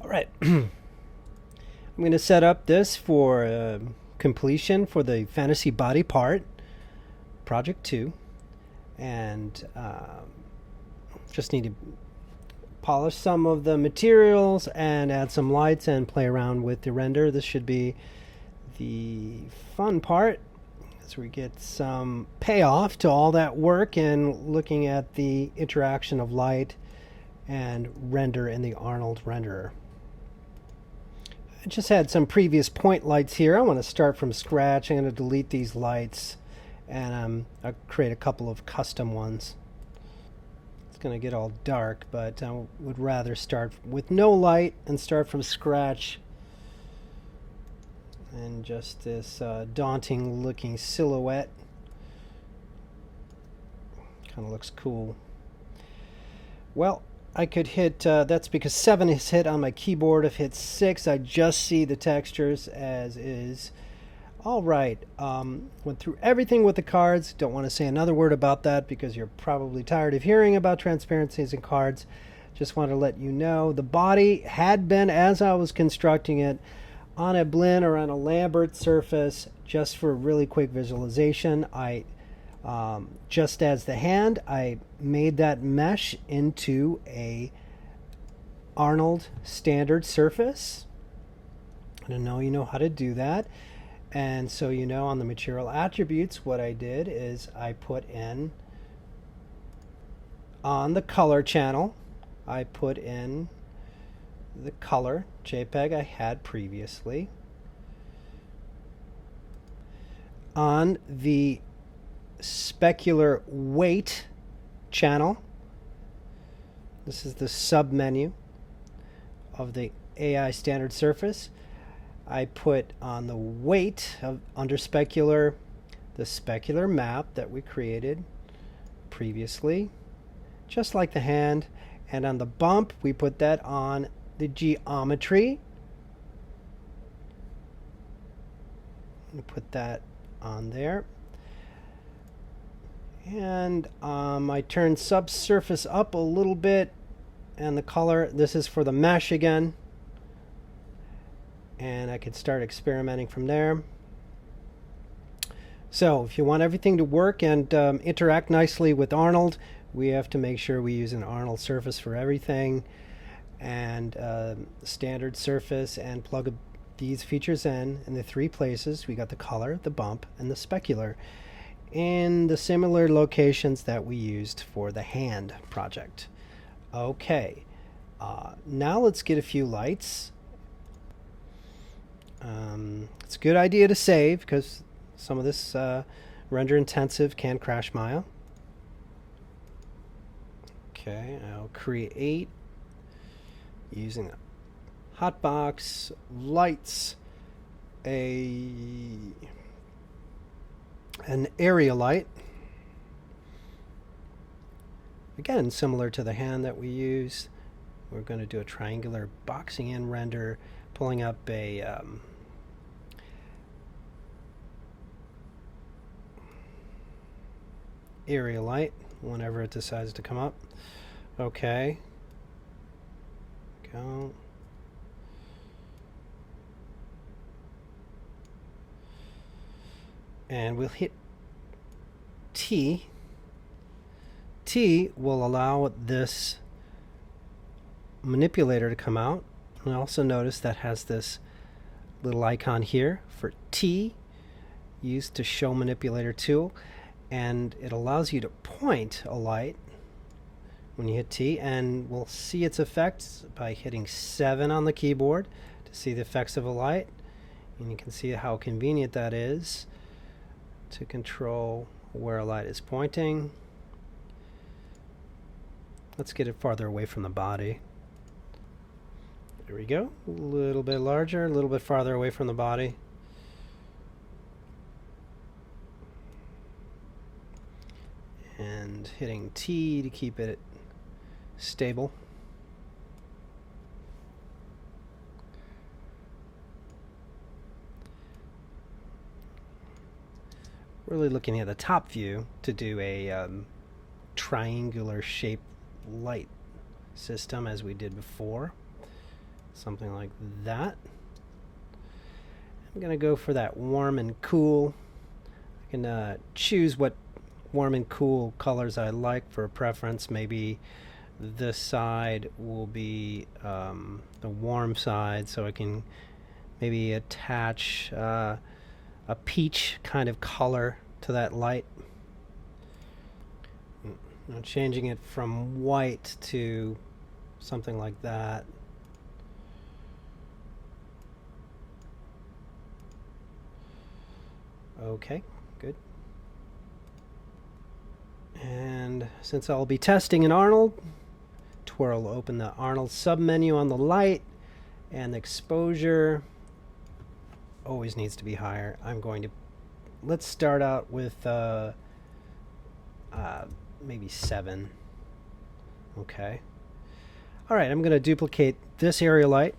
All right. I'm going to set up this for completion for the fantasy body part, project 2. And just need to polish some of the materials and add some lights and play around with the render. This should be the fun part as we get some payoff to all that work and looking at the interaction of light and render in the Arnold renderer. I just had some previous point lights here. I want to start from scratch. I'm going to delete these lights and I'll create a couple of custom ones. It's going to get all dark, but I would rather start with no light and start from scratch. And just this daunting looking silhouette. Kind of looks cool. Well, I could hit, that's because 7 is hit on my keyboard. If hit 6, I just see the textures as is. All right, went through everything with the cards. Don't want to say another word about that because you're probably tired of hearing about transparencies in cards. Just want to let you know the body had been, as I was constructing it, on a Blinn or on a Lambert surface. Just for really quick visualization, I just as the hand, I made that mesh into a Arnold standard surface. I don't know you know how to do that. And so you know on the material attributes, what I did is I put in on the color channel, I put in the color JPEG I had previously. On the specular weight channel, this is the sub menu of the AI standard surface. I put on the weight of under specular the specular map that we created previously, just like the hand. And on the bump, we put that on the geometry. We put that on there. And I turned subsurface up a little bit, and the color, this is for the mesh again. And I could start experimenting from there. So if you want everything to work and interact nicely with Arnold, we have to make sure we use an Arnold surface for everything, and standard surface, and plug these features in the 3 places. We got the color, the bump, and the specular in the similar locations that we used for the hand project. Okay, now let's get a few lights. It's a good idea to save because some of this render intensive can crash Maya. Okay, I'll create using a hotbox lights an area light. Again, similar to the hand that we use. We're going to do a triangular boxing in render, pulling up a area light whenever it decides to come up. Okay. Go. And we'll hit T. T will allow this manipulator to come out. And also notice that has this little icon here for T, used to show manipulator tool, and it allows you to point a light when you hit T, and we'll see its effects by hitting 7 on the keyboard to see the effects of a light. And you can see how convenient that is to control where a light is pointing. Let's get it farther away from the body. There we go. A little bit larger, a little bit farther away from the body. And hitting T to keep it stable. Really looking at the top view to do a triangular shape light system as we did before. something like that. I'm going to go for that warm and cool. I can choose what warm and cool colors I like for a preference. Maybe this side will be the warm side, so I can maybe attach a peach kind of color to that light. Now changing it from white to something like that. Okay, good. And since I'll be testing in Arnold, twirl open the Arnold submenu on the light, and the exposure always needs to be higher. Let's start out with maybe 7. Okay. All right, I'm going to duplicate this area light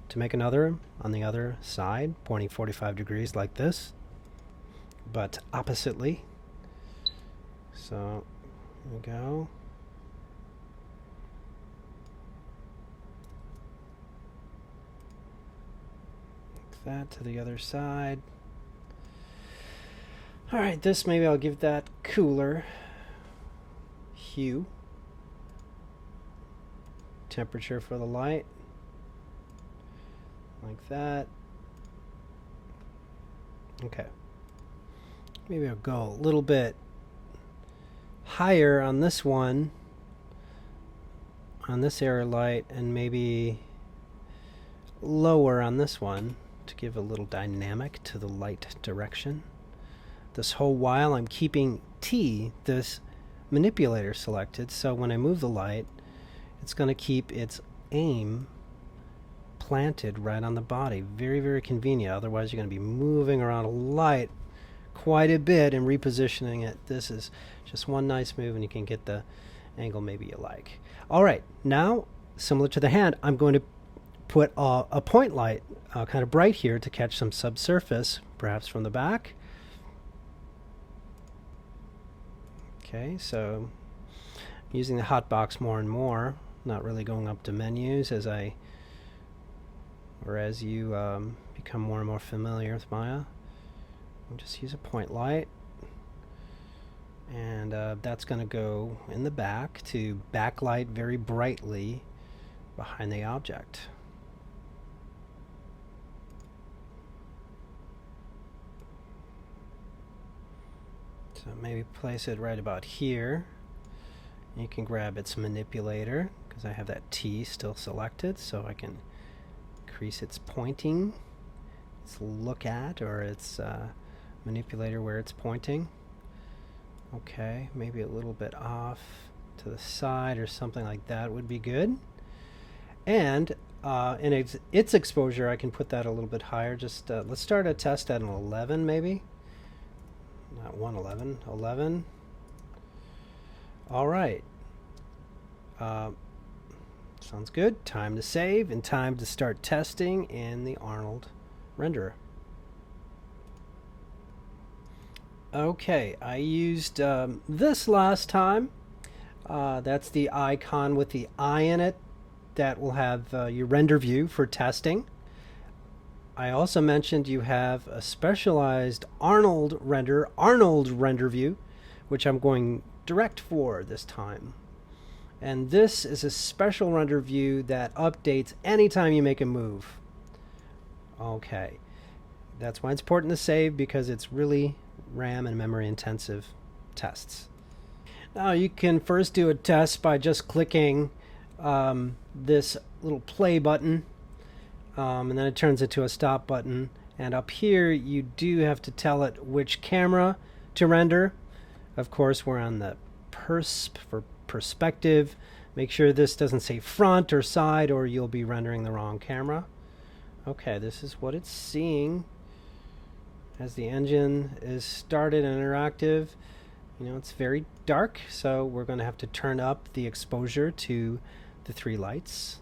to make another on the other side, pointing 45 degrees like this, but oppositely. So here we go. Like that to the other side. All right, this maybe I'll give that cooler hue. Temperature for the light. Like that. Okay. Maybe I'll go a little bit higher on this one, on this area light, and maybe lower on this one to give a little dynamic to the light direction. This whole while I'm keeping T, this manipulator, selected, so when I move the light, it's going to keep its aim planted right on the body. Very, very convenient. Otherwise, you're going to be moving around a light quite a bit and repositioning it. This is just one nice move, and you can get the angle maybe you like. All right, now, similar to the hand, I'm going to put a point light kind of bright here to catch some subsurface, perhaps from the back. Okay, so I'm using the hotbox more and more, not really going up to menus as you become more and more familiar with Maya. I'll just use a point light, and that's going to go in the back to backlight very brightly behind the object. So maybe place it right about here. You can grab its manipulator, because I have that T still selected, so I can increase its pointing, its look at, or its manipulator where it's pointing. Okay, maybe a little bit off to the side or something like that would be good. And in its exposure, I can put that a little bit higher. Just let's start a test at an 11 maybe. Not 111, 11. All right. Sounds good. Time to save and time to start testing in the Arnold renderer. Okay, I used this last time. That's the icon with the eye in it. That will have your render view for testing. I also mentioned you have a specialized Arnold render view, which I'm going direct for this time. And this is a special render view that updates anytime you make a move. Okay, that's why it's important to save, because it's really RAM and memory intensive tests. Now you can first do a test by just clicking this little play button, and then it turns into a stop button, and up here you do have to tell it which camera to render. Of course, we're on the persp for perspective. Make sure this doesn't say front or side, or you'll be rendering the wrong camera. Okay, this is what it's seeing as the engine is started and interactive. You know, it's very dark, so we're going to have to turn up the exposure to the 3 lights.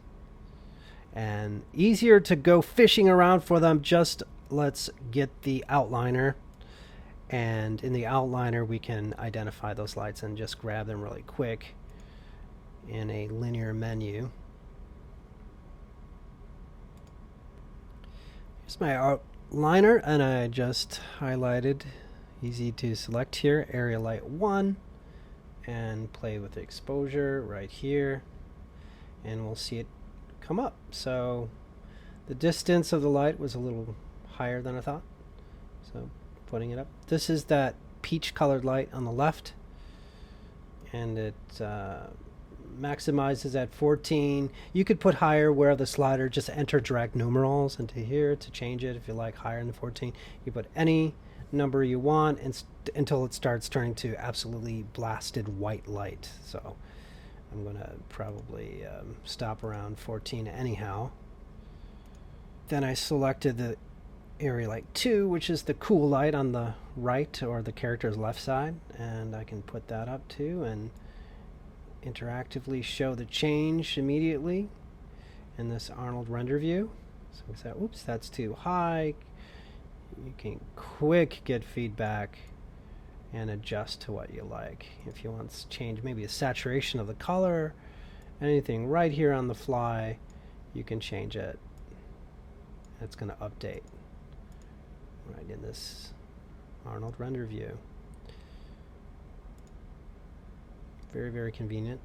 And easier to go fishing around for them, just let's get the outliner, and in the outliner we can identify those lights and just grab them really quick in a linear menu. Here's my outliner, and I just highlighted, easy to select here, area light 1, and play with the exposure right here, and we'll see it come up. So the distance of the light was a little higher than I thought, so putting it up. This is that peach colored light on the left, and it maximizes at 14. You could put higher where the slider, just enter direct numerals into here to change it if you like higher than 14. You put any number you want until it starts turning to absolutely blasted white light. So I'm going to probably stop around 14 anyhow. Then I selected the area light 2, which is the cool light on the right or the character's left side, and I can put that up too and interactively show the change immediately in this Arnold render view. So we say, oops, that's too high. You can quick get feedback and adjust to what you like. If you want to change maybe a saturation of the color, anything right here on the fly, you can change it. It's going to update right in this Arnold render view. Very, very convenient.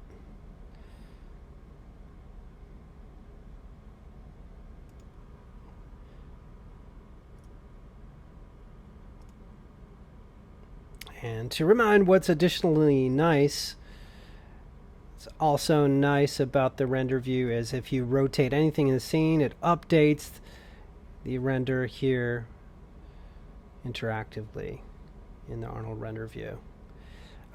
And to remind what's additionally nice, it's also nice about the render view is if you rotate anything in the scene, it updates the render here interactively in the Arnold render view.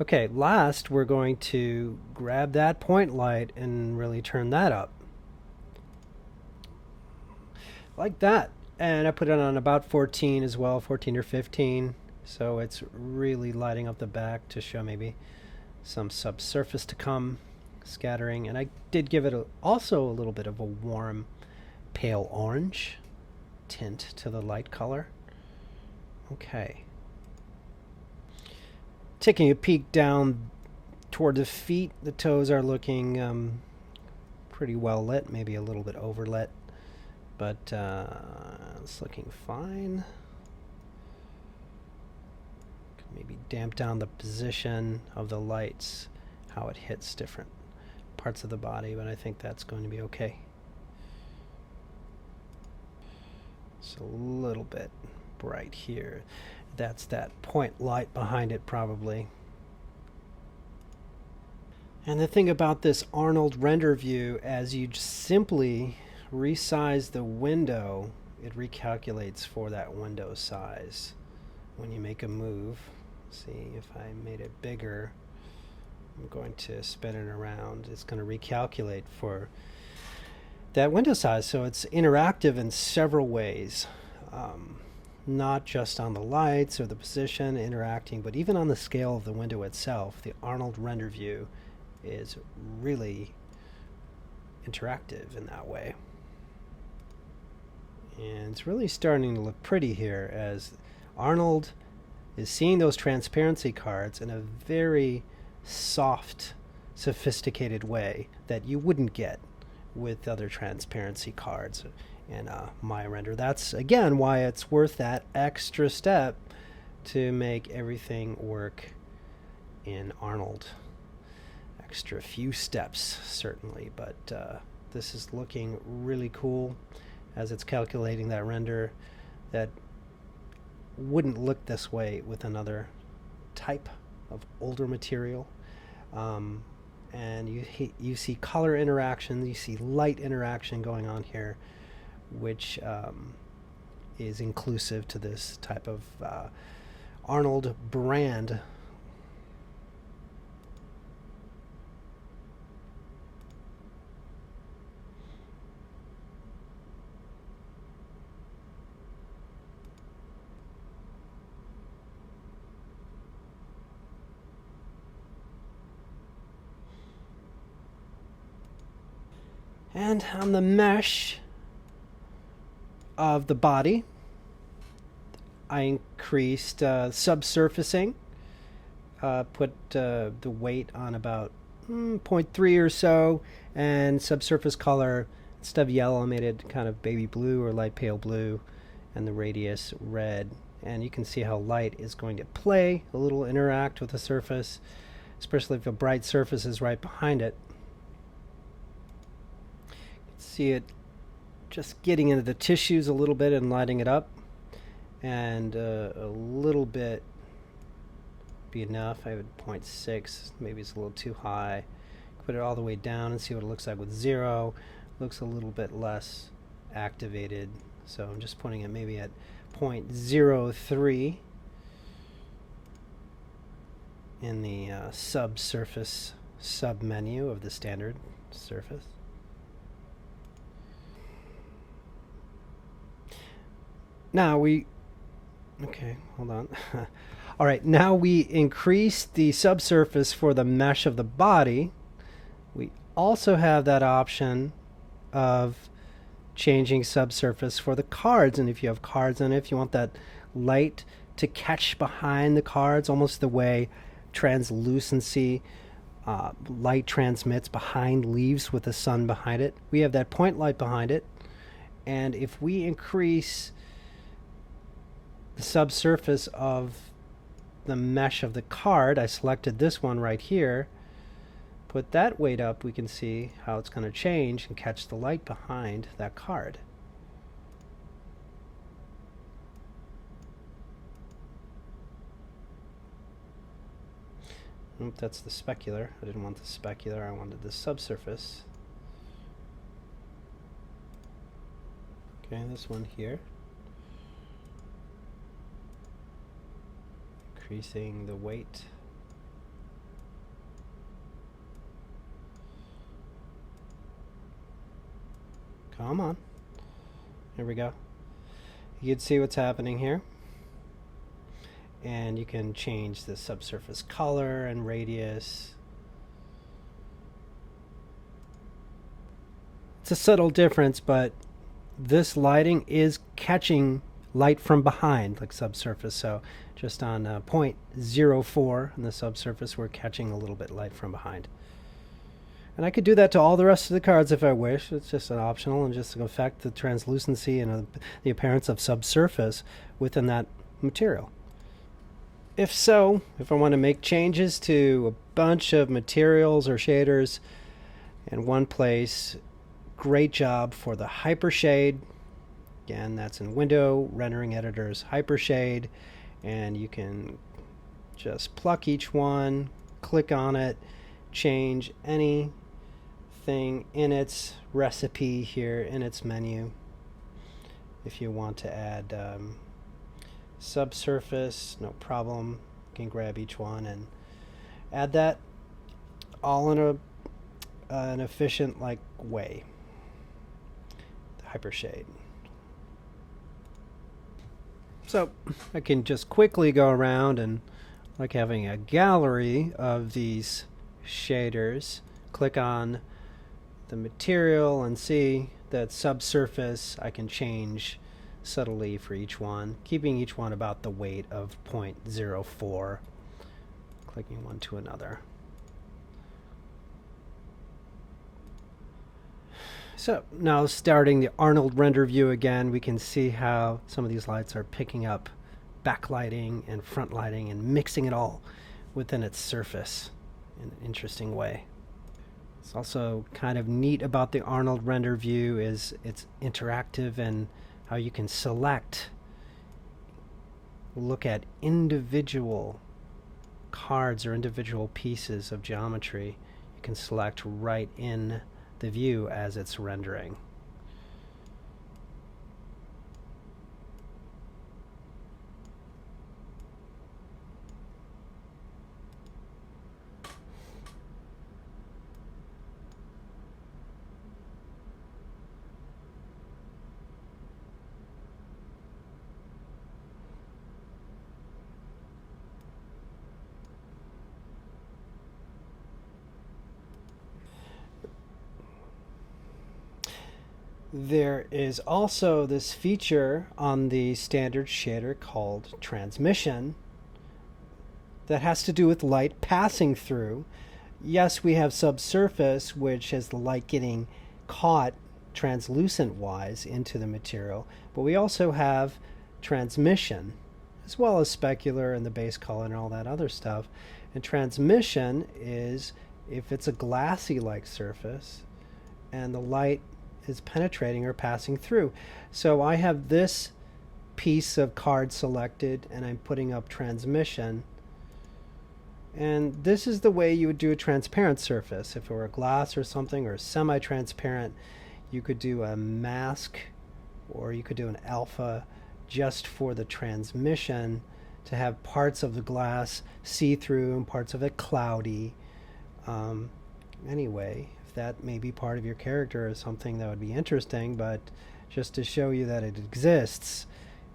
Okay, last we're going to grab that point light and really turn that up. Like that. And I put it on about 14 as well, 14 or 15. So it's really lighting up the back to show maybe some subsurface to come, scattering. And I did give it also a little bit of a warm pale orange tint to the light color. Okay. Taking a peek down toward the feet, the toes are looking pretty well lit, maybe a little bit overlit, but it's looking fine. Could maybe damp down the position of the lights, how it hits different parts of the body, but I think that's going to be okay. It's a little bit bright here. That's that point light behind it probably. And the thing about this Arnold render view, as you simply resize the window, it recalculates for that window size. When you make a move, see if I made it bigger, I'm going to spin it around. It's going to recalculate for that window size. So it's interactive in several ways. Not just on the lights or the position interacting, but even on the scale of the window itself. The Arnold render view is really interactive in that way. And it's really starting to look pretty here as Arnold is seeing those transparency cards in a very soft, sophisticated way that you wouldn't get with other transparency cards in my render. That's again why it's worth that extra step to make everything work in Arnold. Extra few steps certainly, but this is looking really cool as it's calculating that render that wouldn't look this way with another type of older material. And you see color interaction, you see light interaction going on here, which is inclusive to this type of Arnold brand. And on the mesh of the body, I increased subsurfacing, put the weight on about 0.3 or so, and subsurface color, instead of yellow, I made it kind of baby blue or light pale blue, and the radius red. And you can see how light is going to play a little, interact with the surface, especially if a bright surface is right behind it. You can see it just getting into the tissues a little bit and lighting it up, and a little bit be enough. I have it 0.6, maybe it's a little too high. Put it all the way down and see what it looks like with 0. Looks a little bit less activated, so I'm just putting it maybe at 0.03 in the subsurface submenu of the standard surface. Now okay, hold on. All right, now we increase the subsurface for the mesh of the body. We also have that option of changing subsurface for the cards, and if you have cards on it, if you want that light to catch behind the cards, almost the way translucency light transmits behind leaves with the sun behind it, we have that point light behind it. And if we increase the subsurface of the mesh of the card, I selected this one right here, put that weight up, we can see how it's going to change and catch the light behind that card. Oop, that's the specular. I didn't want the specular, I wanted the subsurface. Okay, this one here. Increasing the weight. Come on. Here we go. You can see what's happening here. And you can change the subsurface color and radius. It's a subtle difference, but this lighting is catching light from behind, like subsurface. So just on 0.04 in the subsurface, we're catching a little bit light from behind. And I could do that to all the rest of the cards if I wish. It's just an optional and just to affect the translucency and the appearance of subsurface within that material. If so, if I want to make changes to a bunch of materials or shaders in one place, great job for the hypershade. Again, that's in Window Rendering Editor's hypershade, and you can just pluck each one, click on it, change anything in its recipe here in its menu. If you want to add subsurface, no problem. You can grab each one and add that all in an efficient way. The hypershade. So I can just quickly go around and, like having a gallery of these shaders, click on the material and see that subsurface I can change subtly for each one, keeping each one about the weight of 0.04, clicking one to another. So now starting the Arnold render view again, we can see how some of these lights are picking up backlighting and front lighting and mixing it all within its surface in an interesting way. It's also kind of neat about the Arnold render view is it's interactive and how you can look at individual cards or individual pieces of geometry. You can select right in the view as it's rendering. There is also this feature on the standard shader called transmission that has to do with light passing through. Yes, we have subsurface, which is the light getting caught translucent wise into the material, but we also have transmission as well as specular and the base color and all that other stuff. And transmission is if it's a glassy like surface and the light is penetrating or passing through. So I have this piece of card selected and I'm putting up transmission. And this is the way you would do a transparent surface. If it were a glass or something, or semi-transparent, you could do a mask or you could do an alpha just for the transmission, to have parts of the glass see-through and parts of it cloudy. Anyway, if that may be part of your character or something, that would be interesting, but just to show you that it exists,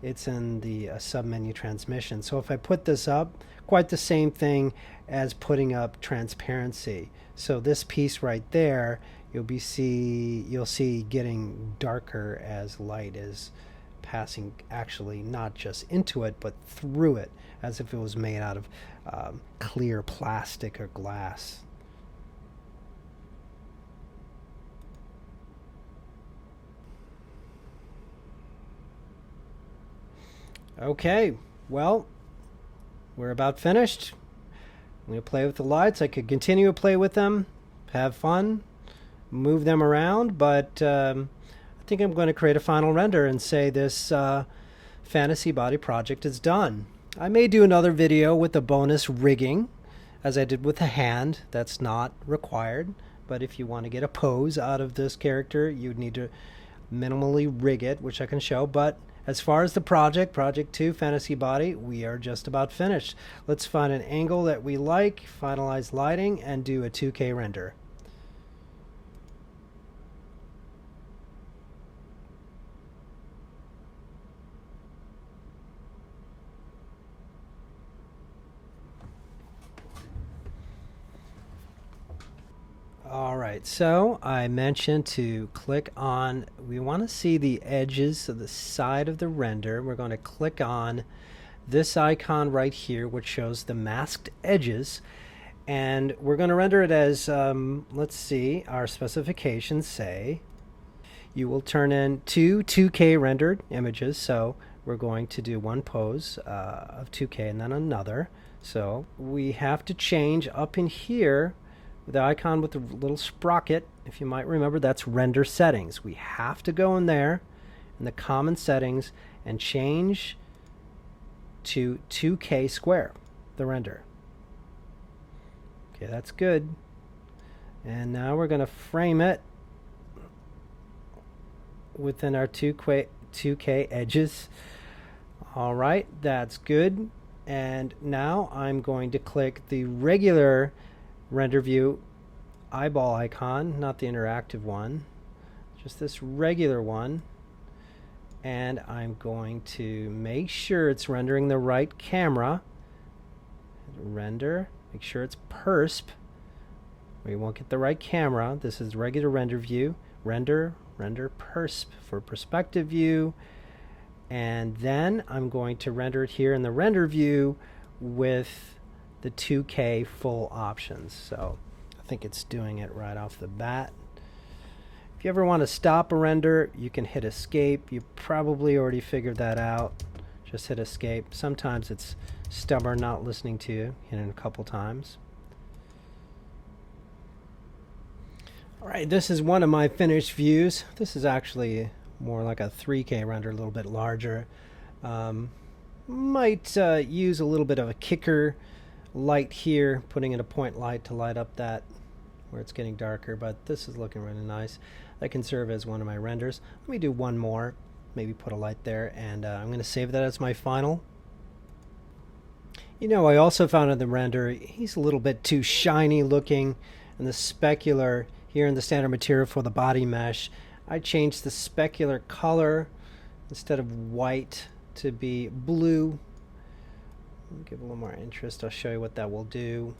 it's in the submenu transmission. So if I put this up, quite the same thing as putting up transparency. So this piece right there, you'll see getting darker as light is passing, actually not just into it but through it, as if it was made out of clear plastic or glass. Okay, well, we're about finished. I'm going to play with the lights. I could continue to play with them, have fun, move them around, but I think I'm going to create a final render and say this fantasy body project is done. I may do another video with a bonus rigging, as I did with the hand. That's not required, but if you want to get a pose out of this character, you'd need to minimally rig it, which I can show. But as far as the Project 2 Fantasy Body, we are just about finished. Let's find an angle that we like, finalize lighting, and do a 2K render. Alright, so I mentioned to click on, we want to see the edges of the side of the render. We're going to click on this icon right here, which shows the masked edges, and we're going to render it as, let's see, our specifications say you will turn in two 2K rendered images. So we're going to do one pose of 2K and then another. So we have to change up in here the icon with the little sprocket. If you might remember, that's render settings. We have to go in there in the common settings and change to 2K square, the render. Okay, that's good. And now we're going to frame it within our 2K edges. All right, that's good. And now I'm going to click the regular render view eyeball icon, not the interactive one, just this regular one, and I'm going to make sure it's rendering the right camera. Render, make sure it's persp. We won't get the right camera. This is regular render view. Render persp for perspective view, and then I'm going to render it here in the render view with the 2K full options. So I think it's doing it right off the bat. If you ever want to stop a render, you can hit escape. You probably already figured that out. Just hit escape. Sometimes it's stubborn, not listening to you. Hit it a couple times. Alright, this is one of my finished views. This is actually more like a 3K render, a little bit larger. Might use a little bit of a kicker light here, putting in a point light to light up that where it's getting darker, but this is looking really nice. That can serve as one of my renders. Let me do one more, maybe put a light there, and I'm going to save that as my final. You know, I also found in the render he's a little bit too shiny looking, and the specular here in the standard material for the body mesh, I changed the specular color instead of white to be blue. Give a little more interest. I'll show you what that will do.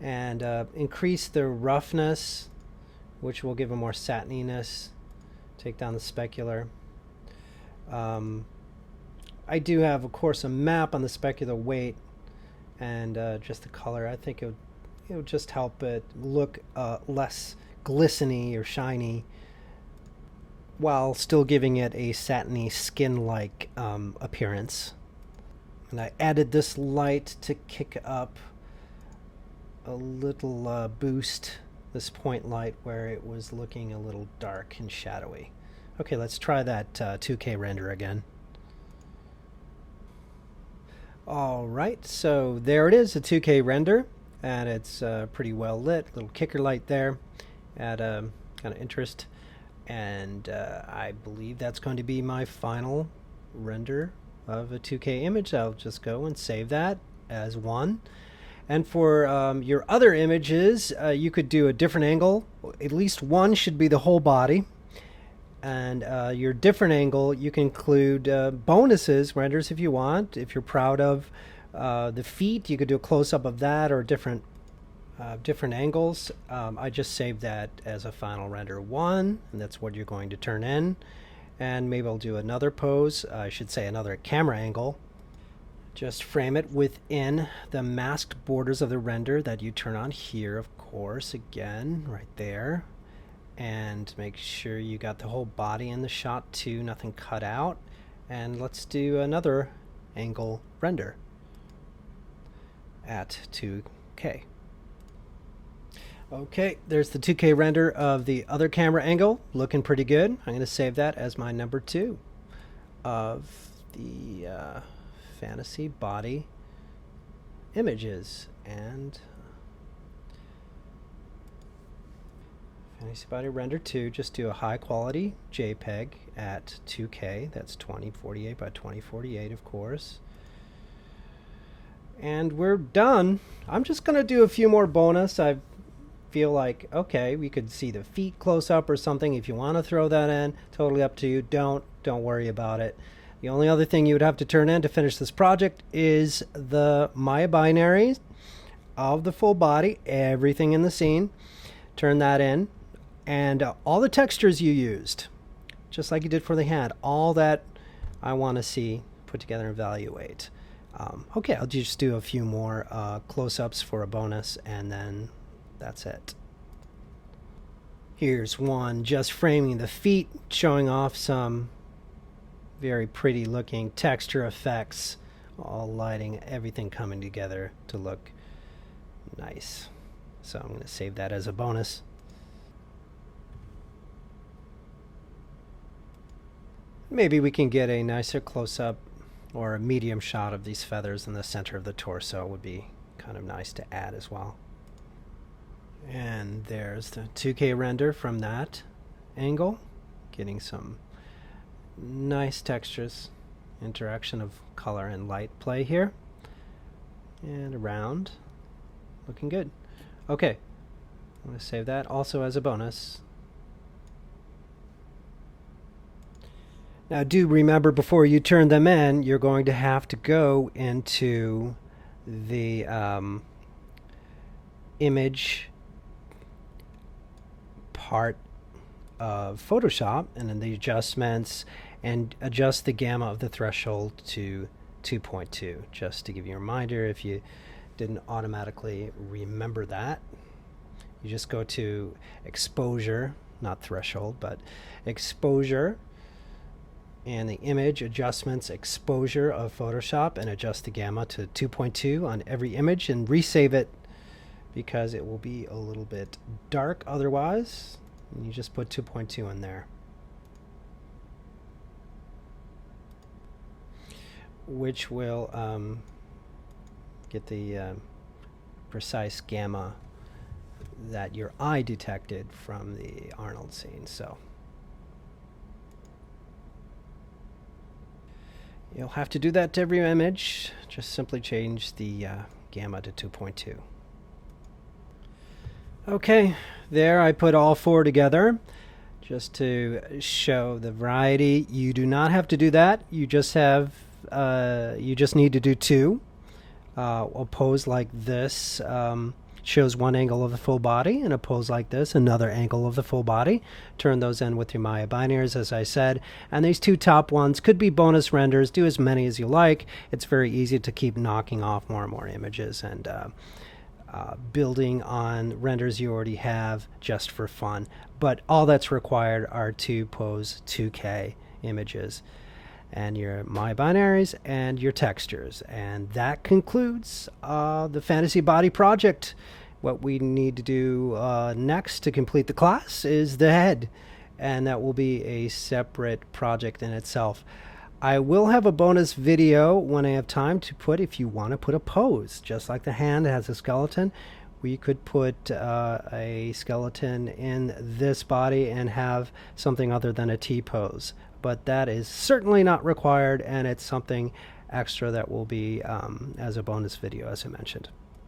And increase the roughness, which will give a more satininess. Take down the specular. I do have, of course, a map on the specular weight and just the color. I think it would just help it look less glistening or shiny. while still giving it a satiny skin-like appearance. And I added this light to kick up a little boost, this point light where it was looking a little dark and shadowy. Okay, let's try that 2K render again. All right, so there it is, a 2K render, and it's pretty well lit. Little kicker light there, add a kind of interest, and I believe that's going to be my final render of a 2K image. I'll just go and save that as one. And for your other images, you could do a different angle. At least one should be the whole body. And your different angle, you can include bonuses, renders if you want. If you're proud of the feet, you could do a close-up of that, or different angles. I just saved that as a final render 1, and that's what you're going to turn in. And maybe I'll do another pose, I should say another camera angle. Just frame it within the masked borders of the render that you turn on here, of course, again, right there. And make sure you got the whole body in the shot too, nothing cut out. And let's do another angle render at 2K. Okay, there's the 2K render of the other camera angle, looking pretty good. I'm going to save that as my number 2 of the fantasy body images. And fantasy body render 2, just do a high quality JPEG at 2K. That's 2048 by 2048, of course. And we're done. I'm just going to do a few more bonus. I feel like, okay, we could see the feet close up or something. If you want to throw that in, totally up to you. Don't worry about it. The only other thing you would have to turn in to finish this project is the Maya binaries of the full body, everything in the scene. Turn that in. And all the textures you used, just like you did for the hand, all that I want to see, put together and evaluate. Okay, I'll just do a few more close-ups for a bonus, and then that's it. Here's one just framing the feet, showing off some very pretty looking texture effects, all lighting, everything coming together to look nice. So I'm going to save that as a bonus. Maybe we can get a nicer close-up or a medium shot of these feathers in the center of the torso. Would be kind of nice to add as well. And there's the 2K render from that angle, getting some nice textures, interaction of color and light play here, and around, looking good. Okay, I'm going to save that also as a bonus. Now do remember, before you turn them in, you're going to have to go into the image part of Photoshop, and then the adjustments, and adjust the gamma of the threshold to 2.2, just to give you a reminder if you didn't automatically remember that. You just go to exposure, not threshold, but exposure, and the image adjustments exposure of Photoshop, and adjust the gamma to 2.2 on every image, and resave it because it will be a little bit dark otherwise. And you just put 2.2 in there, which will get the precise gamma that your eye detected from the Arnold scene. So you'll have to do that to every image. Just simply change the gamma to 2.2. Okay, there I put all 4 together just to show the variety. You do not have to do that. You just have you just need to do 2. A pose like this shows one angle of the full body, and a pose like this, another angle of the full body. Turn those in with your Maya binaries, as I said. And these 2 top ones could be bonus renders. Do as many as you like. It's very easy to keep knocking off more and more images, and building on renders you already have just for fun. But all that's required are to pose 2K images and your my binaries and your textures. And that concludes the Fantasy Body project. What we need to do next to complete the class is the head, and that will be a separate project in itself. I will have a bonus video when I have time to put, if you want to put a pose, just like the hand has a skeleton, we could put a skeleton in this body and have something other than a T-pose. But that is certainly not required, and it's something extra that will be as a bonus video, as I mentioned.